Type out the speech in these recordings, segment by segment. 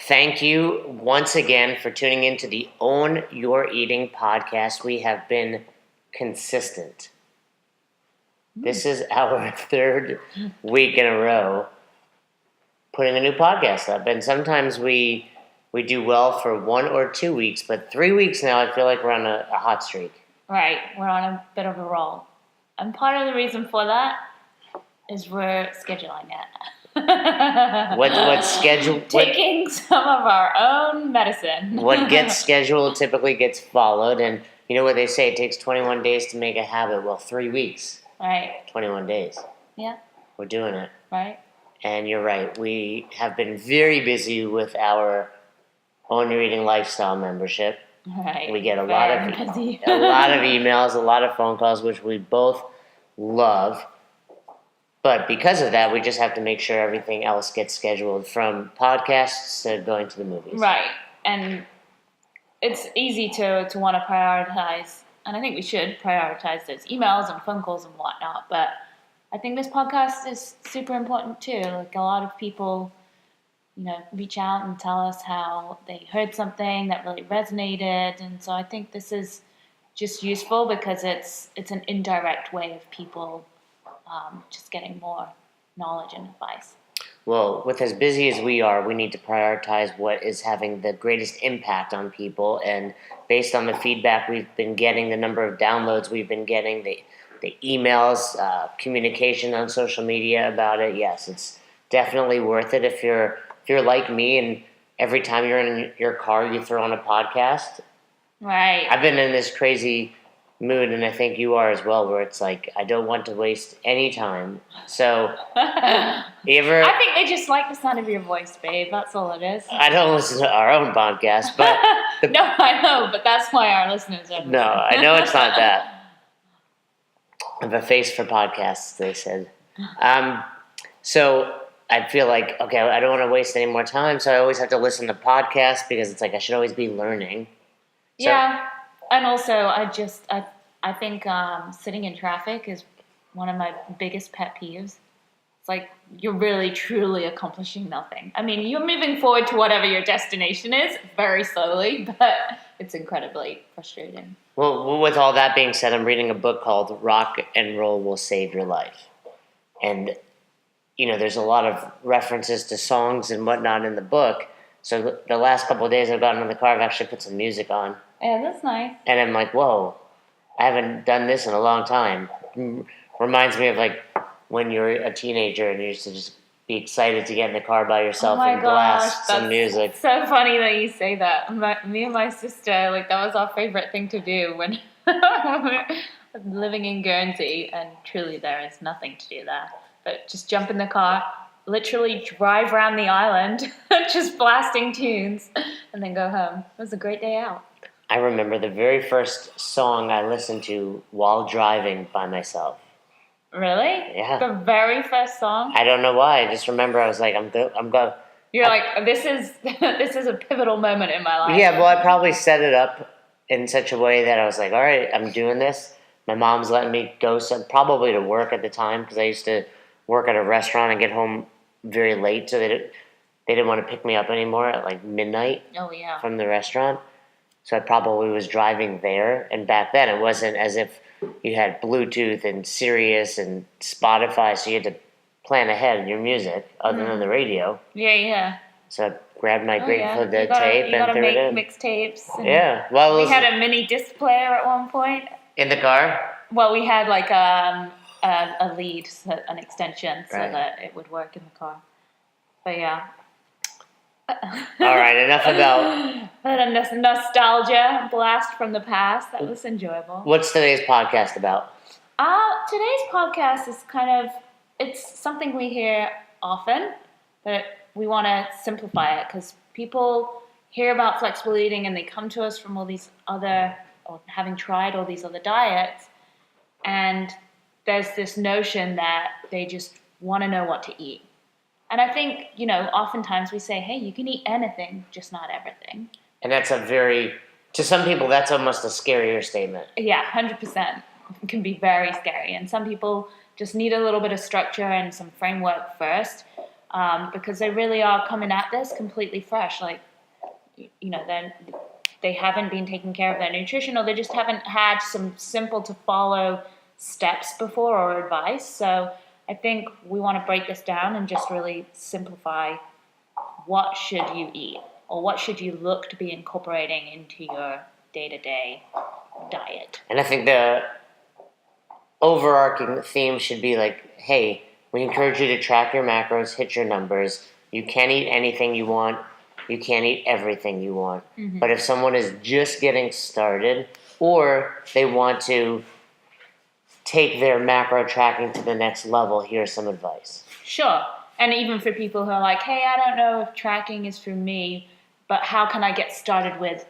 Thank you once again for tuning in to the Own Your Eating podcast. We have been consistent. This is our third week in a row putting a new podcast up. And sometimes we do well for 1 or 2 weeks, but 3 weeks now I feel like we're on a hot streak. Right, we're on a bit of a roll. And part of the reason for that is we're scheduling it. What's scheduled? Taking some of our own medicine. What gets scheduled typically gets followed, and you know what they say, it takes 21 days to make a habit. Well, 3 weeks. Right. 21 days. Yeah. We're doing it. Right. And you're right, we have been very busy with our Own Your Eating Lifestyle membership. Right. We get a lot of emails, a lot of phone calls, which we both love. But because of that, we just have to make sure everything else gets scheduled, from podcasts to going to the movies. Right. And it's easy to want to prioritize, and I think we should prioritize those emails and phone calls and whatnot. But I think this podcast is super important too. Like, a lot of people, reach out and tell us how they heard something that really resonated. And so I think this is just useful because it's an indirect way of people just getting more knowledge and advice. Well, with as busy as we are, we need to prioritize what is having the greatest impact on people. And based on the feedback we've been getting, the number of downloads we've been getting, the emails, communication on social media about it, yes, it's definitely worth it. If you're like me and every time you're in your car you throw on a podcast. Right. I've been in this crazy mood, and I think you are as well, where it's like, I don't want to waste any time. So, I think they just like the sound of your voice, babe. That's all it is. I don't listen to our own podcast, but... No, I know, but that's why our listeners are listening. No, I know it's not that. I have a face for podcasts, they said. So I feel like, okay, I don't want to waste any more time, so I always have to listen to podcasts because it's like I should always be learning. So, yeah. And also, I think sitting in traffic is one of my biggest pet peeves. It's like you're really, truly accomplishing nothing. I mean, you're moving forward to whatever your destination is very slowly, but it's incredibly frustrating. Well, with all that being said, I'm reading a book called Rock and Roll Will Save Your Life. And, there's a lot of references to songs and whatnot in the book. So the last couple of days I've gotten in the car, I've actually put some music on. Yeah, that's nice. And I'm like, whoa, I haven't done this in a long time. Reminds me of like when you're a teenager and you used to just be excited to get in the car by yourself and blast some music. It's so funny that you say that. Me and my sister, that was our favorite thing to do when we were living in Guernsey, and truly there is nothing to do there. But just jump in the car, literally drive around the island, just blasting tunes, and then go home. It was a great day out. I remember the very first song I listened to while driving by myself. Really? Yeah. The very first song? I don't know why. I just remember I was like, I'm going. You're like, this is a pivotal moment in my life. Yeah, well, I probably set it up in such a way that I was like, all right, I'm doing this. My mom's letting me go, probably to work at the time, because I used to work at a restaurant and get home very late, so they didn't want to pick me up anymore at like midnight. Oh, yeah. From the restaurant. So I probably was driving there, and back then it wasn't as if you had Bluetooth and Sirius and Spotify, so you had to plan ahead your music other than the radio. Yeah. So I grabbed my Grateful Dead tape and threw it in. You gotta make mixtapes. Yeah. Well, we had a mini disc player at one point. In the car? Well, we had like a lead, an extension, so right. that it would work in the car. But yeah. All right, enough about nostalgia blast from the past. That was enjoyable. What's today's podcast about? Today's podcast is it's something we hear often, but we want to simplify it because people hear about flexible eating and they come to us from all these other, or having tried all these other diets, and there's this notion that they just want to know what to eat. And I think, oftentimes we say, hey, you can eat anything, just not everything. And that's to some people, that's almost a scarier statement. Yeah, 100%. It can be very scary. And some people just need a little bit of structure and some framework first. because they really are coming at this completely fresh. Like, then they haven't been taking care of their nutrition, or they just haven't had some simple to follow steps before or advice. So I think we want to break this down and just really simplify what should you eat, or what should you look to be incorporating into your day-to-day diet. And I think the overarching theme should be like, hey, we encourage you to track your macros, hit your numbers. You can't eat anything you want. You can't eat everything you want. Mm-hmm. But if someone is just getting started, or they want to take their macro tracking to the next level, here's some advice. Sure. And even for people who are like, hey, I don't know if tracking is for me, but how can I get started with,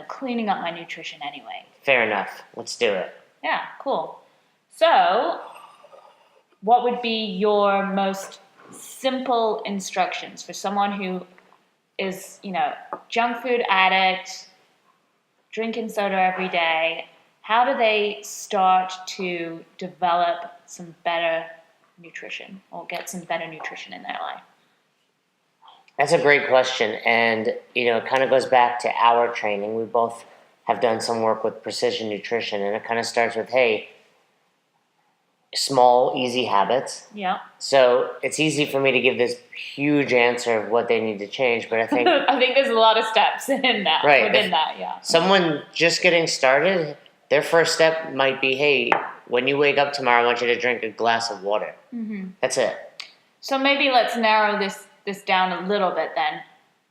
cleaning up my nutrition anyway? Fair enough. Let's do it. Yeah, cool. So, what would be your most simple instructions for someone who is, junk food addict, drinking soda every day? How do they start to develop some better nutrition, or get some better nutrition in their life? That's a great question, and it kind of goes back to our training. We both have done some work with precision nutrition, and it kind of starts with, hey, small, easy habits. Yeah. So it's easy for me to give this huge answer of what they need to change, but I think I think there's a lot of steps in that. Right. Within that, yeah. Someone just getting started, their first step might be, hey, when you wake up tomorrow, I want you to drink a glass of water. Mm-hmm. That's it. So maybe let's narrow this down a little bit then.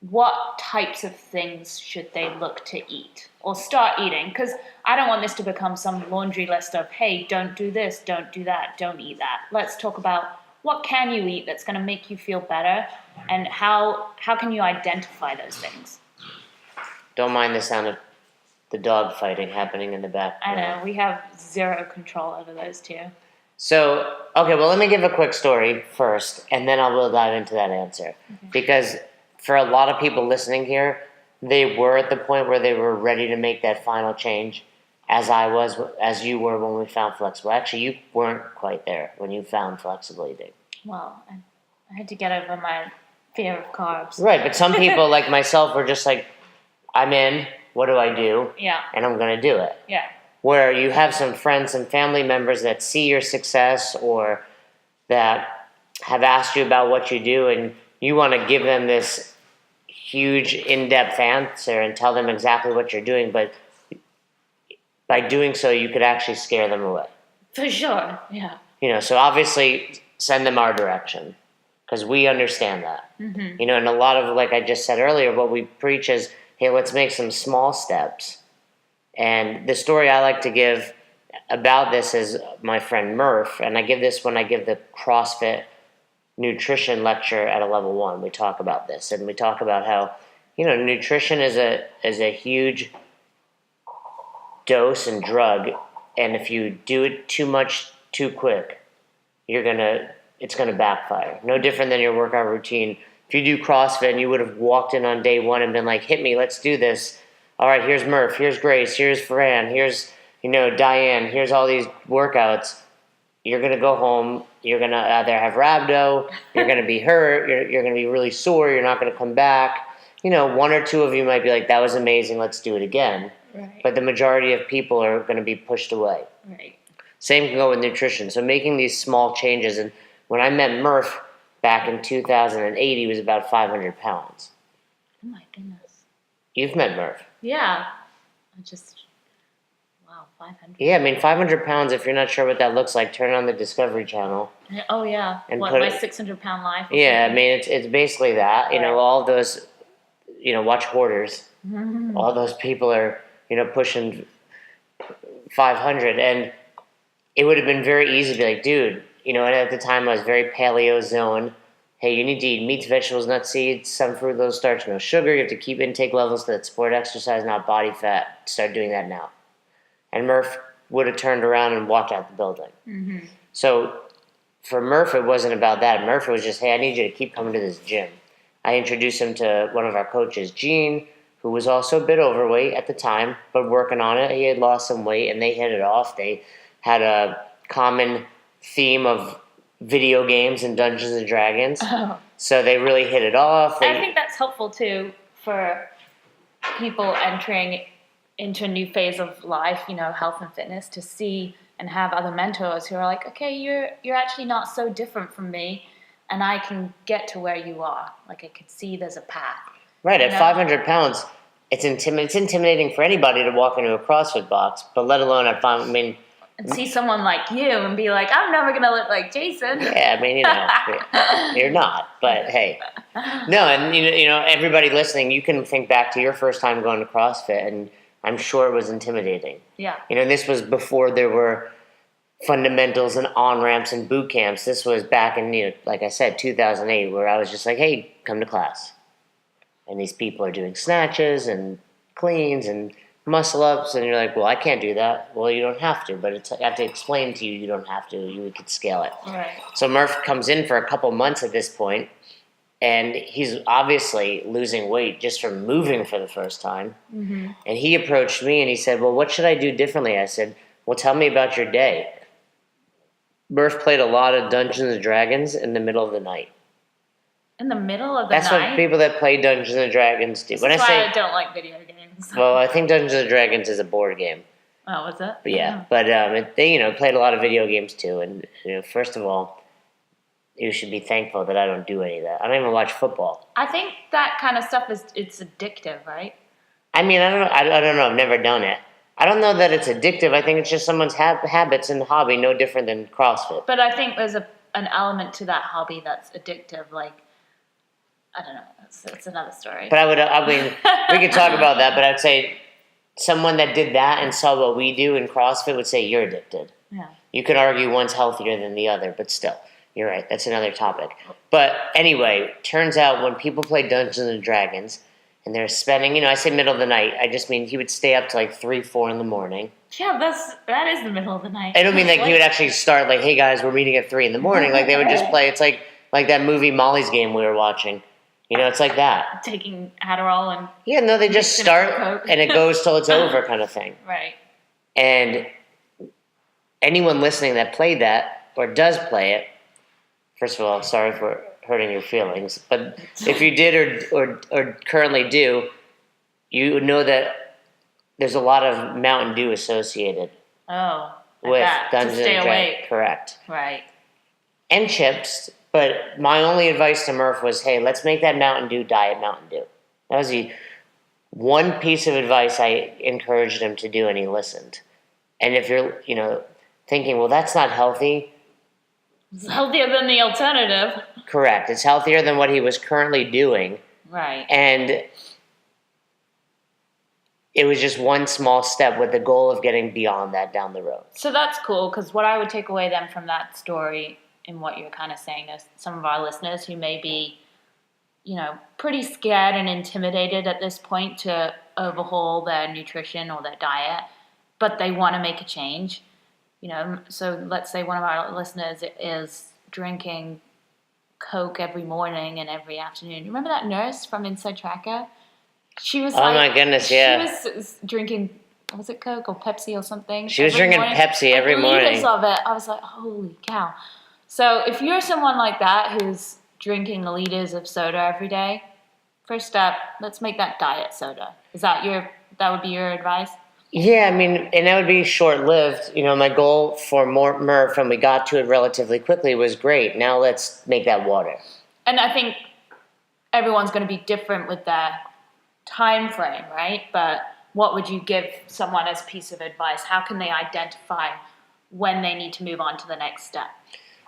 What types of things should they look to eat or start eating? Because I don't want this to become some laundry list of, hey, don't do this, don't do that, don't eat that. Let's talk about what can you eat that's going to make you feel better, and how can you identify those things? Don't mind the sound of the dog fighting happening in the background. I know, we have zero control over those two. So, okay, well, let me give a quick story first, and then we'll dive into that answer. Okay. Because for a lot of people listening here, they were at the point where they were ready to make that final change, as you were when we found flexible. Actually, you weren't quite there when you found flexible eating. Well, I had to get over my fear of carbs. Right, but some people like myself were just like, I'm in, what do I do? Yeah. And I'm going to do it. Yeah. Where you have some friends and family members that see your success, or that have asked you about what you do, and you want to give them this huge in-depth answer and tell them exactly what you're doing, but by doing so you could actually scare them away. For sure, yeah. So obviously send them our direction, because we understand that. Mm-hmm. And a lot of, like I just said earlier, what we preach is, hey, let's make some small steps. And the story I like to give about this is my friend Murph, and I give this when I give the CrossFit nutrition lecture at a level 1. We talk about this, and we talk about how nutrition is a huge dose and drug, and if you do it too much too quick, it's gonna backfire. No different than your workout routine. If you do CrossFit and you would have walked in on day 1 and been like, hit me, let's do this. All right, here's Murph, here's Grace, here's Fran, here's Diane, here's all these workouts. You're going to go home, you're going to either have rhabdo, you're going to be hurt, you're going to be really sore, you're not going to come back. 1 or 2 of you might be like, that was amazing, let's do it again. Right. But the majority of people are going to be pushed away. Right. Same can go with nutrition. So making these small changes. And when I met Murph back in 2008, he was about 500 pounds. Oh my goodness. You've met Murph. Yeah. Wow, 500. Yeah, 500 pounds, if you're not sure what that looks like, turn on the Discovery Channel. Oh, yeah. And what, put my it- 600-pound life? Yeah, it's basically that. Right. All those, watch Hoarders. Mm-hmm. All those people are, pushing 500. And it would have been very easy to be like, dude, and at the time I was very paleo zone. Hey, you need to eat meats, vegetables, nuts, seeds, some fruit, low starch, no sugar. You have to keep intake levels that support exercise, not body fat. Start doing that now. And Murph would have turned around and walked out the building. Mm-hmm. So for Murph, it wasn't about that. Murph was just, hey, I need you to keep coming to this gym. I introduced him to one of our coaches, Gene, who was also a bit overweight at the time, but working on it. He had lost some weight, and they hit it off. They had a common theme of video games and Dungeons and Dragons. Oh. So they really hit it off. I think that's helpful too for people entering into a new phase of life, health and fitness, to see and have other mentors who are like, okay, you're actually not so different from me, and I can get to where you are. Like, I could see there's a path. Right, at 500 pounds, it's intimidating for anybody to walk into a CrossFit box, but let alone at 5, and see someone like you and be like, I'm never going to look like Jason. Yeah, you're not, but hey. No, and everybody listening, you can think back to your first time going to CrossFit, and I'm sure it was intimidating. Yeah. This was before there were fundamentals and on-ramps and boot camps. This was back in, like I said, 2008, where I was just like, hey, come to class. And these people are doing snatches and cleans and muscle-ups, and you're like, well, I can't do that. Well, you don't have to, but I have to explain to you don't have to. You could scale it. Right. So Murph comes in for a couple months at this point, and he's obviously losing weight just from moving for the first time. Mm-hmm. And he approached me, and he said, well, what should I do differently? I said, well, tell me about your day. Murph played a lot of Dungeons and Dragons in the middle of the night. In the middle of the That's night? what people that play Dungeons and Dragons do. That's why I don't like video games. Well, I think Dungeons and Dragons is a board game. Oh, is it? But yeah, but they played a lot of video games too. And first of all, you should be thankful that I don't do any of that. I don't even watch football. I think that kind of stuff it's addictive, right? I mean, I don't know. I've never done it. I don't know that it's addictive. I think it's just someone's habits and hobby, no different than CrossFit. But I think there's an element to that hobby that's addictive, like. I don't know. It's another story. But I mean, we could talk about that, but I'd say someone that did that and saw what we do in CrossFit would say you're addicted. Yeah. You could argue one's healthier than the other, but still, you're right. That's another topic. But anyway, turns out when people play Dungeons and Dragons and they're spending, I say middle of the night, I just mean he would stay up to like 3, 4 in the morning. Yeah, that is the middle of the night. I don't mean like he would actually start like, hey guys, we're meeting at 3 in the morning. Like they would just play. It's like that movie Molly's Game we were watching. It's like that. Taking Adderall and... Yeah, no, they just start and it goes till it's over kind of thing. Right. And anyone listening that played that or does play it, first of all, sorry for hurting your feelings, but if you did or currently do, you know that there's a lot of Mountain Dew associated with Dungeons and Dragons. Correct. Right. And chips. But my only advice to Murph was, hey, let's make that Mountain Dew Diet Mountain Dew. That was the one piece of advice I encouraged him to do, and he listened. And if you're, thinking, well, that's not healthy. It's healthier than the alternative. Correct. It's healthier than what he was currently doing. Right. And it was just one small step with the goal of getting beyond that down the road. So that's cool, because what I would take away then from that story in what you're kind of saying is some of our listeners who may be, pretty scared and intimidated at this point to overhaul their nutrition or their diet, but they want to make a change. So let's say one of our listeners is drinking Coke every morning and every afternoon. You remember that nurse from Inside Tracker? She was my goodness, yeah. She was drinking, was it Coke or Pepsi or something? She was drinking Pepsi every morning. Liters of it. I was like, holy cow. So if you're someone like that who's drinking liters of soda every day, first step, let's make that diet soda. That would be your advice? Yeah, I mean, and that would be short-lived. My goal for Murph, and we got to it relatively quickly, was great. Now let's make that water. And I think everyone's going to be different with their time frame, right? But what would you give someone as a piece of advice? How can they identify when they need to move on to the next step?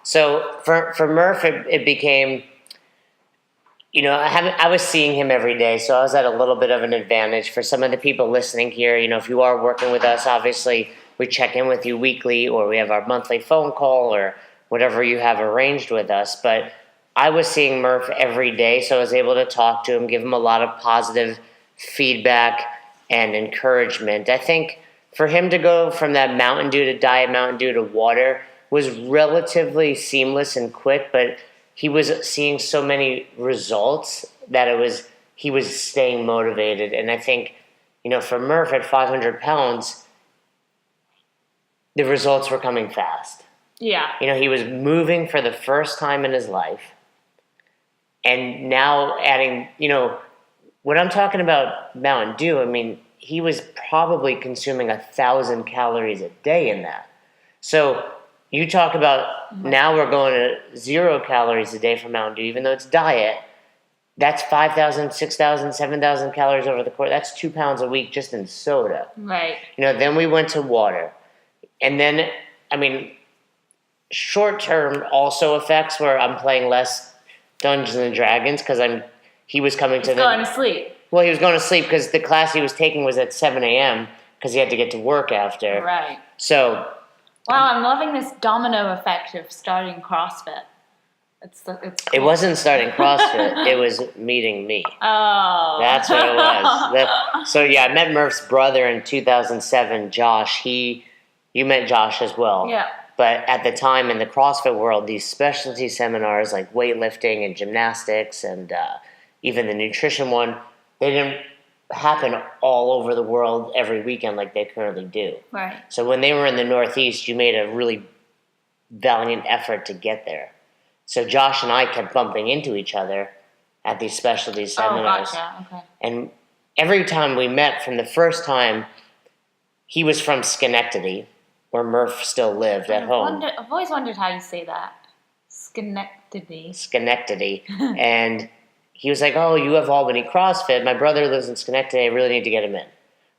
So for Murph, it became, I was seeing him every day, so I was at a little bit of an advantage. For some of the people listening here, if you are working with us, obviously we check in with you weekly, or we have our monthly phone call, or whatever you have arranged with us. But I was seeing Murph every day, so I was able to talk to him, give him a lot of positive feedback and encouragement. I think for him to go from that Mountain Dew to Diet Mountain Dew to water was relatively seamless and quick, but he was seeing so many results that he was staying motivated. And I think, for Murph at 500 pounds, the results were coming fast. Yeah. You know, he was moving for the first time in his life. And now adding, you know, when I'm talking about Mountain Dew, I mean, he was probably consuming 1,000 calories a day in that. So you talk about now we're going to 0 calories a day for Mountain Dew, even though it's diet. That's 5,000, 6,000, 7,000 calories over the course. That's 2 pounds a week just in soda. Right. You know, then we went to water. And then, I mean, short term also affects where I'm playing less Dungeons and Dragons because he was coming to going to sleep. Well, he was going to sleep because the class he was taking was at 7 a.m. because he had to get to work after. Right. So. Wow, I'm loving this domino effect of starting CrossFit. It's cool. It wasn't starting CrossFit. It was meeting me. Oh. That's what it was. So, yeah, I met Murph's brother in 2007, Josh. You met Josh as well. Yeah. But at the time in the CrossFit world, these specialty seminars like weightlifting and gymnastics and even the nutrition one, they didn't happen all over the world every weekend like they currently do. Right. So when they were in the Northeast, you made a really valiant effort to get there. So Josh and I kept bumping into each other at these specialty seminars. Oh, gotcha. Okay. And every time we met, from the first time, he was from Schenectady, where Murph still lived at home. I've always wondered how you say that. Schenectady. And he was like, oh, you have Albany CrossFit. My brother lives in Schenectady. I really need to get him in.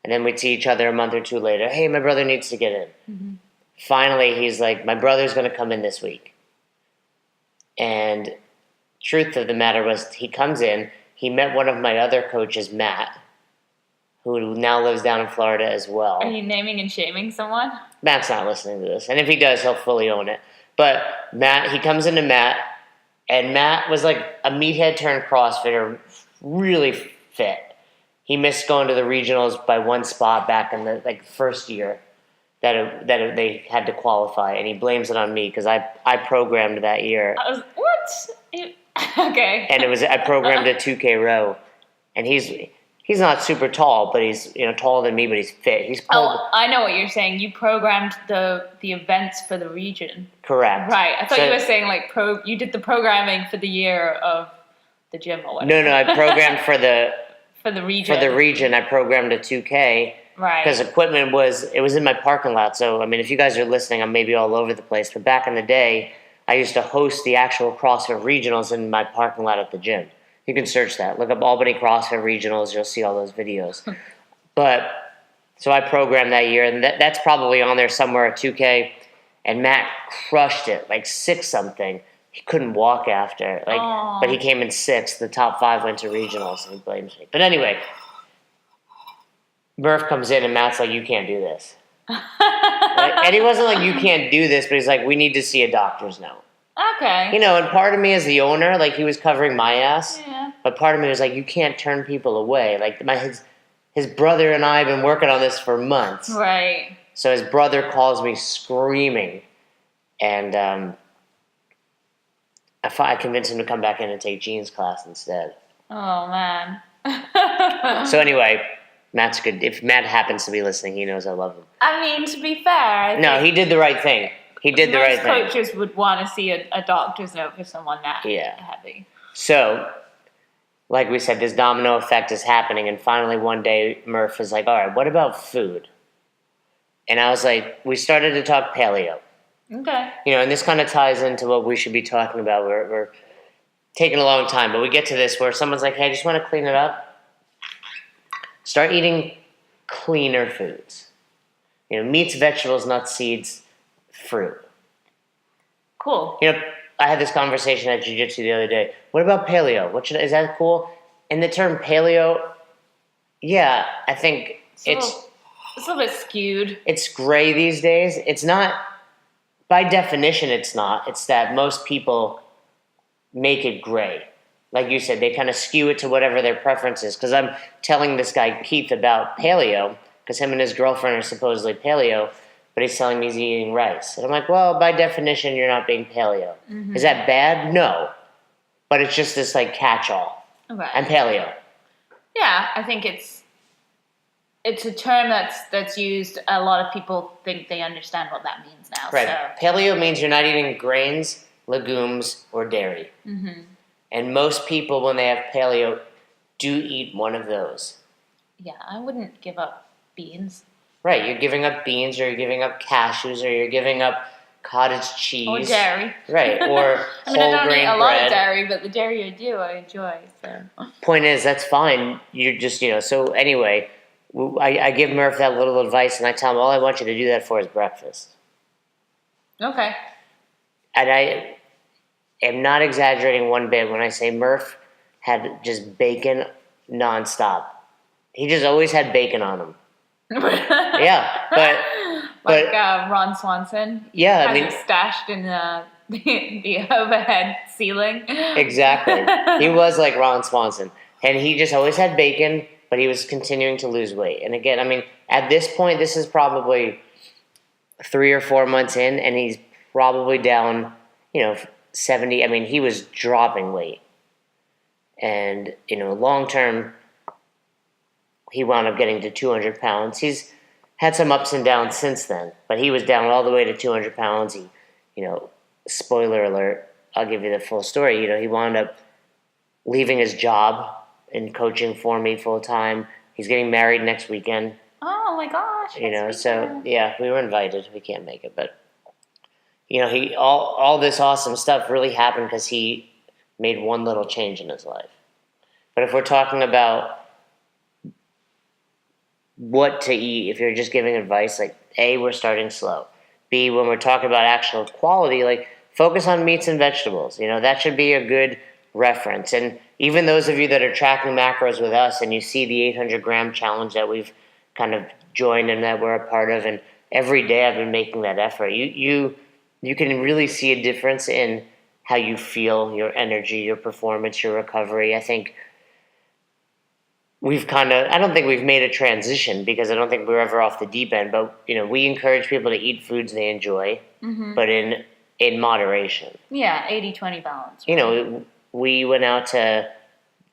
And then we'd see each other a month or two later. Hey, my brother needs to get in. Mm-hmm. Finally, he's like, my brother's going to come in this week. And truth of the matter was, he comes in. He met one of my other coaches, Matt, who now lives down in Florida as well. Are you naming and shaming someone? Matt's not listening to this. And if he does, he'll fully own it. But Matt, he comes into Matt, and Matt was like a meathead turned CrossFitter, really fit. He missed going to the regionals by one spot back in the first year that they had to qualify, and he blames it on me because I programmed that year. I was, what? Okay. And I programmed a 2K row, and he's not super tall, but he's taller than me, but he's fit. He's pulled. Oh, I know what you're saying. You programmed the events for the region. Correct. Right. I thought you were saying you did the programming for the year of the gym or whatever. No, I programmed for the region. For the region, I programmed a 2K. Right. Because equipment was in my parking lot. So, I mean, if you guys are listening, I'm maybe all over the place. But back in the day, I used to host the actual CrossFit regionals in my parking lot at the gym. You can search that. Look up Albany CrossFit regionals. You'll see all those videos. But, so I programmed that year. And that's probably on there somewhere at 2K. And Matt crushed it, 6-something. He couldn't walk after. But he came in 6th. The top 5 went to regionals. And he blames me. But anyway, Murph comes in and Matt's like, you can't do this. And he wasn't like, you can't do this, but he's like, we need to see a doctor's note. Okay. And part of me as the owner, he was covering my ass. Yeah. But part of me was like, you can't turn people away. His brother and I have been working on this for months. Right. So his brother calls me screaming. And I convinced him to come back in and take Jean's class instead. Oh, man. So anyway, Matt's good. If Matt happens to be listening, he knows I love him. I mean, to be fair, No, he did the right thing. He did the right thing. Most coaches would want to see a doctor's note for someone that heavy. So, like we said, this domino effect is happening, and finally one day Murph is like, all right, what about food? And I was like, we started to talk paleo. Okay. And this kind of ties into what we should be talking about. We're taking a long time, but we get to this where someone's like, hey, I just want to clean it up. Start eating cleaner foods. Meats, vegetables, nuts, seeds, fruit. Cool. I had this conversation at jiu-jitsu the other day. What about paleo? Is that cool? And the term paleo, yeah, I think it's a little bit skewed. It's gray these days. It's not, by definition, it's not. It's that most people make it gray. Like you said, they kind of skew it to whatever their preference is. Because I'm telling this guy, Keith, about paleo, because him and his girlfriend are supposedly paleo, but he's telling me he's eating rice. And I'm like, well, by definition, you're not being paleo. Mm-hmm. Is that bad? No. But it's just this, catch-all. Okay. I'm paleo. Yeah, I think it's it's a term that's used. A lot of people think they understand what that means now. Right. So. Paleo means you're not eating grains, legumes, or dairy. Mm-hmm. And most people, when they have paleo, do eat one of those. Yeah, I wouldn't give up beans. Right. You're giving up beans, or you're giving up cashews, or you're giving up cottage cheese. Or dairy. Right. Or I mean, I don't grain eat a bread. lot of dairy, but the dairy I do, I enjoy. So. Point is, that's fine. You're just, so anyway, I give Murph that little advice, and I tell him all I want you to do that for is breakfast. Okay. And I am not exaggerating one bit when I say Murph had just bacon nonstop. He just always had bacon on him. Yeah, but like Ron Swanson. Yeah, I has mean, it stashed in the overhead ceiling. Exactly. He was like Ron Swanson, and he just always had bacon, but he was continuing to lose weight. And again, I mean, at this point, this is probably 3 or 4 months in, and he's probably down, 70. I mean, he was dropping weight, and long term, he wound up getting to 200 pounds. He's had some ups and downs since then, but he was down all the way to 200 pounds. He, spoiler alert, I'll give you the full story. He wound up leaving his job and coaching for me full time. He's getting married next weekend. Oh my gosh. So yeah, we were invited. We can't make it, but he all this awesome stuff really happened because he made one little change in his life. But if we're talking about what to eat, if you're just giving advice, like A, we're starting slow. B, when we're talking about actual quality, like focus on meats and vegetables. That should be a good reference. And even those of you that are tracking macros with us and you see the 800 gram challenge that we've kind of joined and that we're a part of, and every day I've been making that effort, you can really see a difference in how you feel, your energy, your performance, your recovery. I think I don't think we've made a transition because I don't think we're ever off the deep end, but we encourage people to eat foods they enjoy, but in moderation. Yeah, 80-20 balance. Right? We went out to,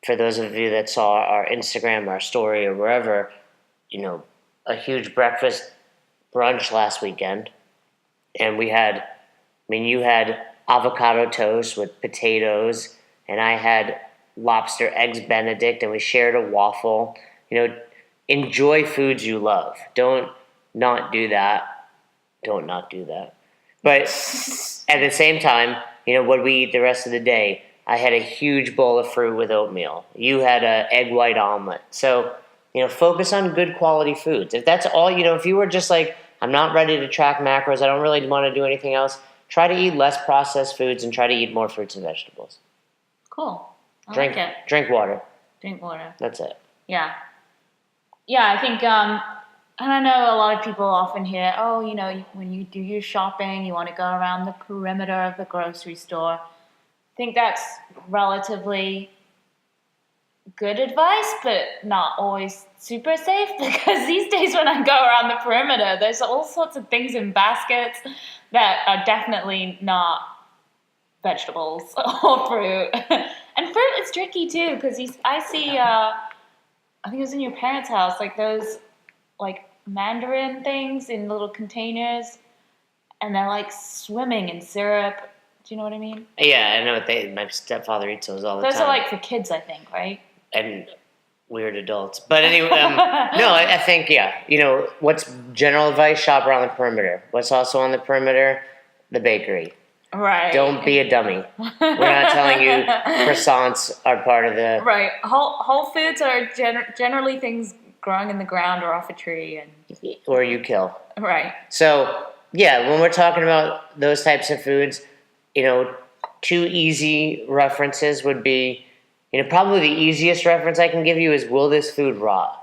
for those of you that saw our Instagram, our story, or wherever, a huge breakfast brunch last weekend, and you had avocado toast with potatoes, and I had lobster eggs Benedict, and we shared a waffle. Enjoy foods you love. Don't not do that. Don't not do that. But at the same time, what we eat the rest of the day. I had a huge bowl of fruit with oatmeal. You had an egg white omelet. So, focus on good quality foods. If that's all, if you were just like, I'm not ready to track macros, I don't really want to do anything else, try to eat less processed foods and try to eat more fruits and vegetables. Cool. Drink water. Drink water. That's it. Yeah. Yeah, I think, and I know a lot of people often hear, when you do your shopping, you want to go around the perimeter of the grocery store. I think that's relatively good advice, but not always super safe, because these days when I go around the perimeter, there's all sorts of things in baskets that are definitely not vegetables or fruit. And fruit is tricky too, because I see, I think it was in your parents' house, like those like mandarin things in little containers, and they're like swimming in syrup. Do you know what I mean? Yeah, I know. My stepfather eats those all the time. Those are like for kids, I think, right? And weird adults. But anyway, no, I think, what's general advice? Shop around the perimeter. What's also on the perimeter? The bakery. Right. Don't be a dummy. We're not telling you croissants are part of the... Right. Whole foods are generally things growing in the ground or off a tree. Or you kill. Right. So, yeah, when we're talking about those types of foods, two easy references would be, probably the easiest reference I can give you is, will this food rot?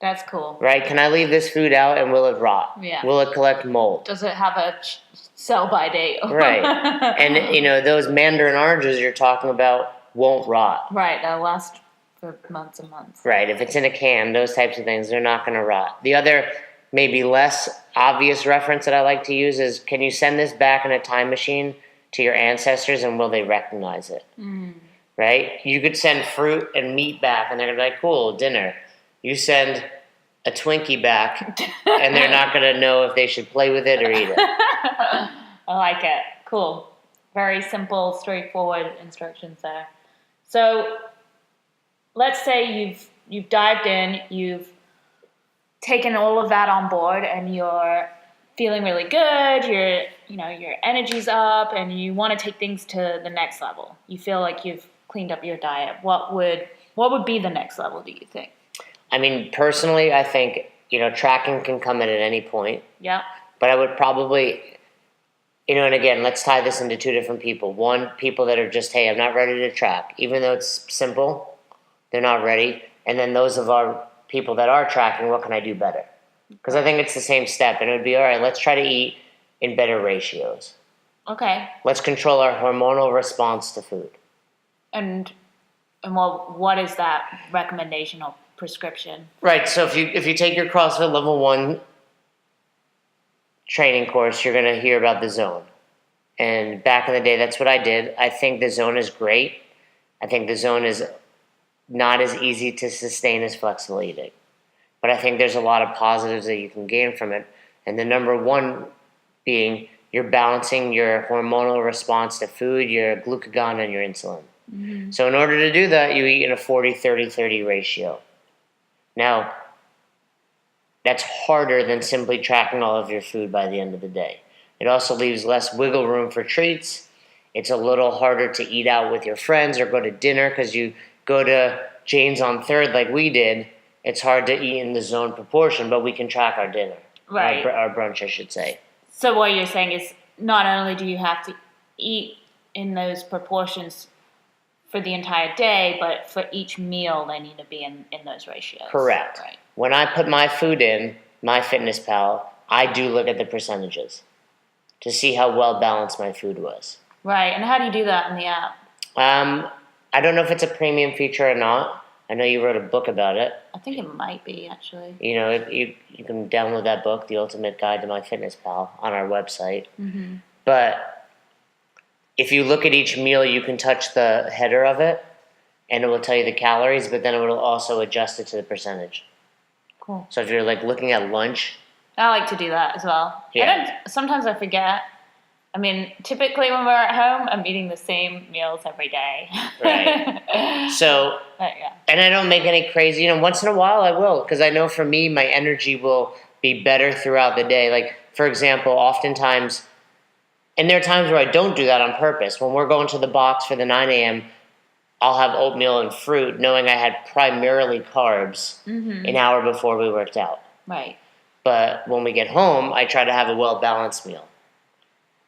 That's cool. Right? Can I leave this food out and will it rot? Yeah. Will it collect mold? Does it have a sell-by date? Right. And, those mandarin oranges you're talking about won't rot. Right. They'll last for months and months. Right. If it's in a can, those types of things, they're not going to rot. The other, maybe less obvious reference that I like to use is, can you send this back in a time machine to your ancestors and will they recognize it? Right? You could send fruit and meat back and they're going to be like, cool, dinner. You send a Twinkie back, and they're not going to know if they should play with it or eat it. I like it. Cool. Very simple, straightforward instructions there. So let's say you've dived in, you've taken all of that on board, and you're feeling really good. Your energy's up, and you want to take things to the next level. You feel like you've cleaned up your diet. What would be the next level, do you think? I mean, personally, I think, tracking can come in at any point. Yeah. But I would probably, and again, let's tie this into two different people. One, people that are just, hey, I'm not ready to track. Even though it's simple, they're not ready. And then those of our people that are tracking, what can I do better? Because I think it's the same step. And it would be, all right, let's try to eat in better ratios. Okay. Let's control our hormonal response to food. And what is that recommendation or prescription? Right. So if you take your CrossFit Level 1 training course, you're going to hear about the zone. And back in the day, that's what I did. I think the zone is great. I think the zone is not as easy to sustain as flexible eating. But I think there's a lot of positives that you can gain from it. And the number one being you're balancing your hormonal response to food, your glucagon, and your insulin. Mm-hmm. So in order to do that, you eat in a 40-30-30 ratio. Now, that's harder than simply tracking all of your food by the end of the day. It also leaves less wiggle room for treats. It's a little harder to eat out with your friends or go to dinner because you go to Jane's on 3rd like we did. It's hard to eat in the zone proportion, but we can track our dinner. Right. Our brunch, I should say. So what you're saying is not only do you have to eat in those proportions for the entire day, but for each meal they need to be in those ratios. Correct. Right. When I put my food in MyFitnessPal, I do look at the percentages to see how well balanced my food was. Right. And how do you do that in the app? I don't know if it's a premium feature or not. I know you wrote a book about it. I think it might be, actually. You can download that book, The Ultimate Guide to MyFitnessPal, on our website. Mm-hmm. But if you look at each meal, you can touch the header of it, and it will tell you the calories, but then it will also adjust it to the percentage. Cool. So if you're looking at lunch. I like to do that as well. Yeah. Sometimes I forget. I mean, typically when we're at home, I'm eating the same meals every day. Right. So, yeah. And I don't make any crazy, once in a while I will, because I know for me, my energy will be better throughout the day. Like, for example, oftentimes, and there are times where I don't do that on purpose. When we're going to the box for the 9 a.m., I'll have oatmeal and fruit, knowing I had primarily carbs an hour before we worked out. Right. But when we get home, I try to have a well-balanced meal.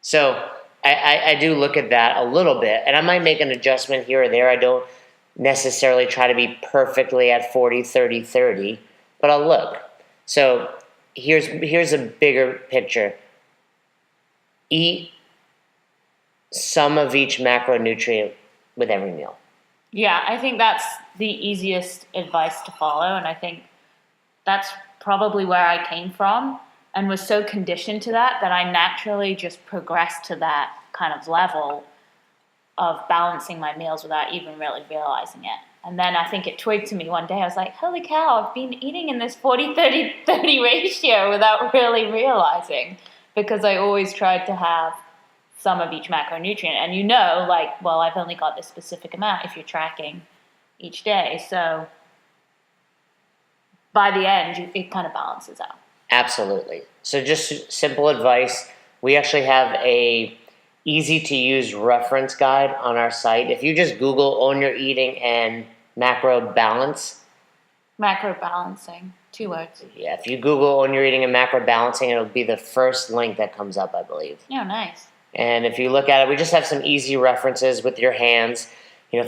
So I do look at that a little bit, and I might make an adjustment here or there. I don't necessarily try to be perfectly at 40-30-30, but I'll look. So here's a bigger picture. Eat some of each macronutrient with every meal. Yeah, I think that's the easiest advice to follow, and I think that's probably where I came from and was so conditioned to that I naturally just progressed to that kind of level of balancing my meals without even really realizing it. And then I think it twigged to me one day. I was like, holy cow, I've been eating in this 40-30-30 ratio without really realizing, because I always tried to have some of each macronutrient. And I've only got this specific amount if you're tracking each day. So by the end, it kind of balances out. Absolutely. So just simple advice. We actually have a easy-to-use reference guide on our site. If you just Google Own Your Eating and Macro Balance. Macro balancing, 2 words. Yeah, if you Google Own Your Eating and Macro Balancing, it'll be the first link that comes up, I believe. Oh, nice. And if you look at it, we just have some easy references with your hands.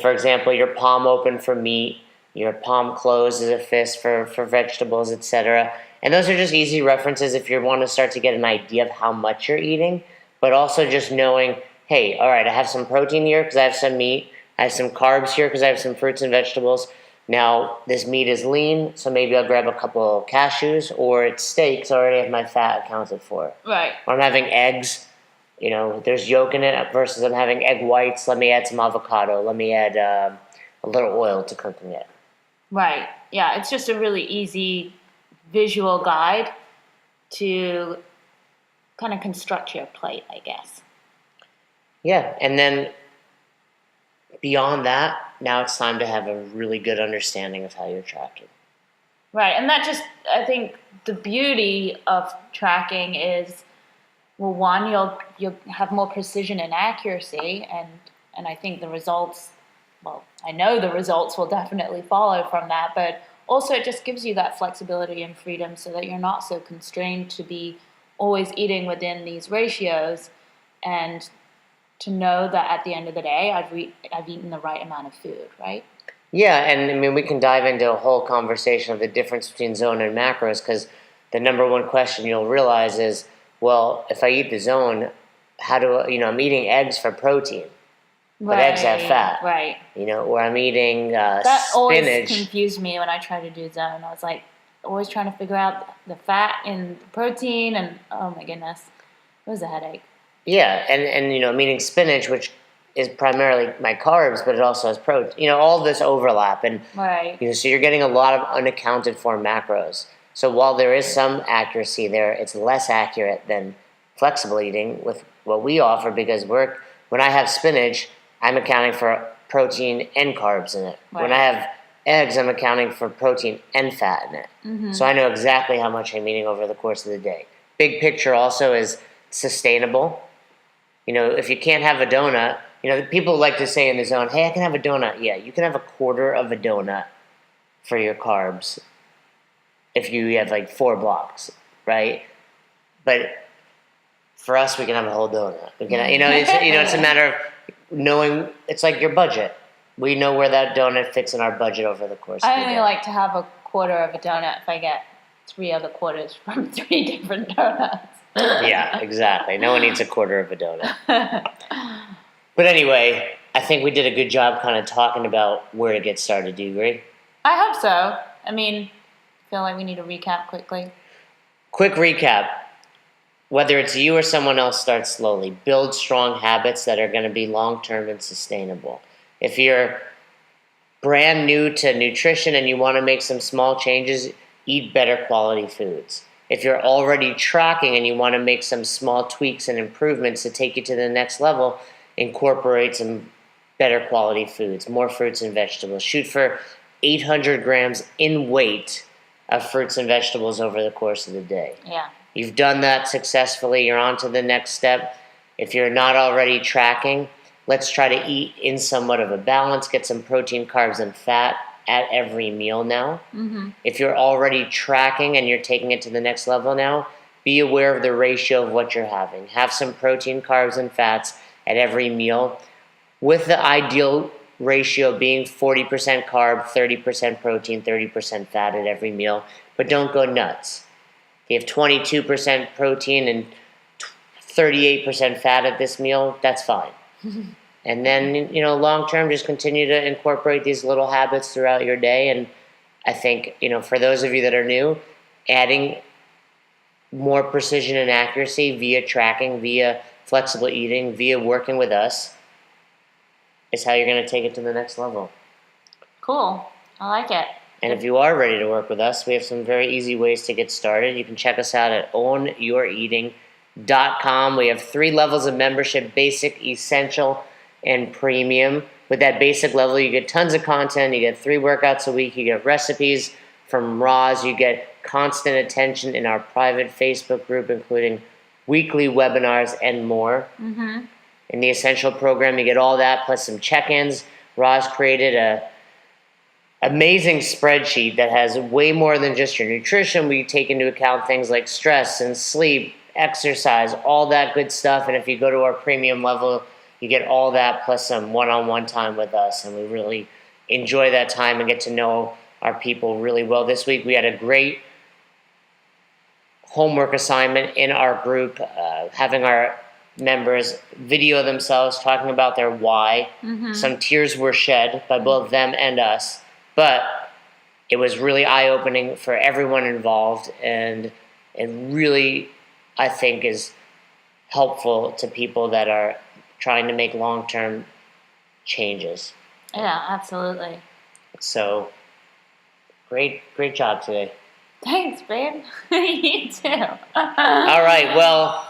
For example, your palm open for meat, your palm closed as a fist for vegetables, etc. And those are just easy references if you want to start to get an idea of how much you're eating, but also just knowing, hey, all right, I have some protein here because I have some meat. I have some carbs here because I have some fruits and vegetables. Now, this meat is lean, so maybe I'll grab a couple of cashews, or it's steak, so I already have my fat accounted for. Right. Or I'm having eggs. There's yolk in it versus I'm having egg whites. Let me add some avocado. Let me add a little oil to cooking it. Right. Yeah, it's just a really easy visual guide to kind of construct your plate, I guess. Yeah, and then beyond that, now it's time to have a really good understanding of how you're tracking. Right, and that just, I think the beauty of tracking is, well, one, you'll have more precision and accuracy, and I think the results, well, I know the results will definitely follow from that, but also it just gives you that flexibility and freedom so that you're not so constrained to be always eating within these ratios, and to know that at the end of the day, I've eaten the right amount of food, right? Yeah, and I mean, we can dive into a whole conversation of the difference between zone and macros, because the number one question you'll realize is, well, if I eat the zone, how do I, I'm eating eggs for protein, but eggs have fat. Right. Or I'm eating That spinach. always confused me when I tried to do zone. I was like, always trying to figure out the fat and the protein, and oh my goodness, it was a headache. Yeah, and I'm eating spinach, which is primarily my carbs, but it also has protein. All this overlap, and Right. so you're getting a lot of unaccounted for macros. So while there is some accuracy there, it's less accurate than flexible eating with what we offer, because when I have spinach, I'm accounting for protein and carbs in it. Right. When I have eggs, I'm accounting for protein and fat in it. Mm-hmm. So I know exactly how much I'm eating over the course of the day. Big picture also is sustainable. If you can't have a donut, people like to say in the zone, hey, I can have a donut. Yeah, you can have a quarter of a donut for your carbs if you have like 4 blocks, right? But for us, we can have a whole donut. We can, it's a matter of knowing. It's like your budget. We know where that donut fits in our budget over the course of the day. I only like to have a quarter of a donut if I get 3 other quarters from 3 different donuts. Yeah, exactly. No one eats a quarter of a donut. But anyway, I think we did a good job kind of talking about where to get started. Do you agree? I hope so. I mean, I feel like we need to recap quickly. Quick recap. Whether it's you or someone else, start slowly. Build strong habits that are going to be long-term and sustainable. If you're brand new to nutrition and you want to make some small changes, eat better quality foods. If you're already tracking and you want to make some small tweaks and improvements to take you to the next level, incorporate some better quality foods, more fruits and vegetables. Shoot for 800 grams in weight of fruits and vegetables over the course of the day. Yeah. You've done that successfully. You're on to the next step. If you're not already tracking, let's try to eat in somewhat of a balance, get some protein, carbs, and fat at every meal now. Mm-hmm. If you're already tracking and you're taking it to the next level now, be aware of the ratio of what you're having. Have some protein, carbs, and fats at every meal, with the ideal ratio being 40% carb, 30% protein, 30% fat at every meal. But don't go nuts. If you have 22% protein and 38% fat at this meal, that's fine. And then, long term, just continue to incorporate these little habits throughout your day. And I think, for those of you that are new, adding more precision and accuracy via tracking, via flexible eating, via working with us, is how you're going to take it to the next level. Cool. I like it. And if you are ready to work with us, we have some very easy ways to get started. You can check us out at ownyoureating.com. We have 3 levels of membership: basic, essential, and premium. With that basic level, you get tons of content. You get 3 workouts a week. You get recipes from Roz. You get constant attention in our private Facebook group, including weekly webinars and more. Mm-hmm. In the essential program, you get all that plus some check-ins. Roz created a amazing spreadsheet that has way more than just your nutrition. We take into account things like stress and sleep, exercise, all that good stuff. And if you go to our premium level, you get all that plus some one-on-one time with us. And we really enjoy that time and get to know our people really well. This week we had a great homework assignment in our group, having our members video themselves talking about their why. Mm-hmm. Some tears were shed by both them and us. But it was really eye-opening for everyone involved, and it really, I think, is helpful to people that are trying to make long-term changes. Yeah, absolutely. So, great job today. Thanks, babe. You too. All right, well,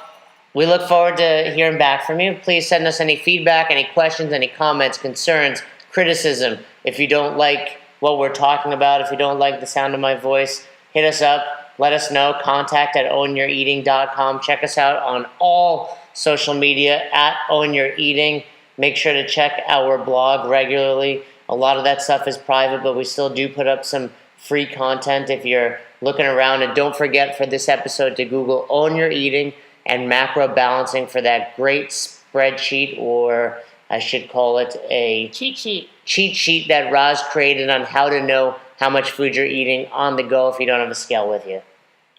we look forward to hearing back from you. Please send us any feedback, any questions, any comments, concerns, criticism. If you don't like what we're talking about, if you don't like the sound of my voice, hit us up. Let us know. contact@ownyoureating.com. Check us out on all social media @ownyoureating. Make sure to check our blog regularly. A lot of that stuff is private, but we still do put up some free content if you're looking around. And don't forget for this episode to Google Own Your Eating and macro balancing for that great spreadsheet, or I should call it a cheat sheet that Roz created on how to know how much food you're eating on the go if you don't have a scale with you.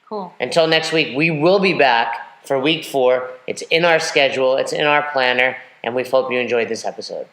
Cool. Until next week, we will be back for week 4. It's in our schedule, it's in our planner, and we hope you enjoyed this episode.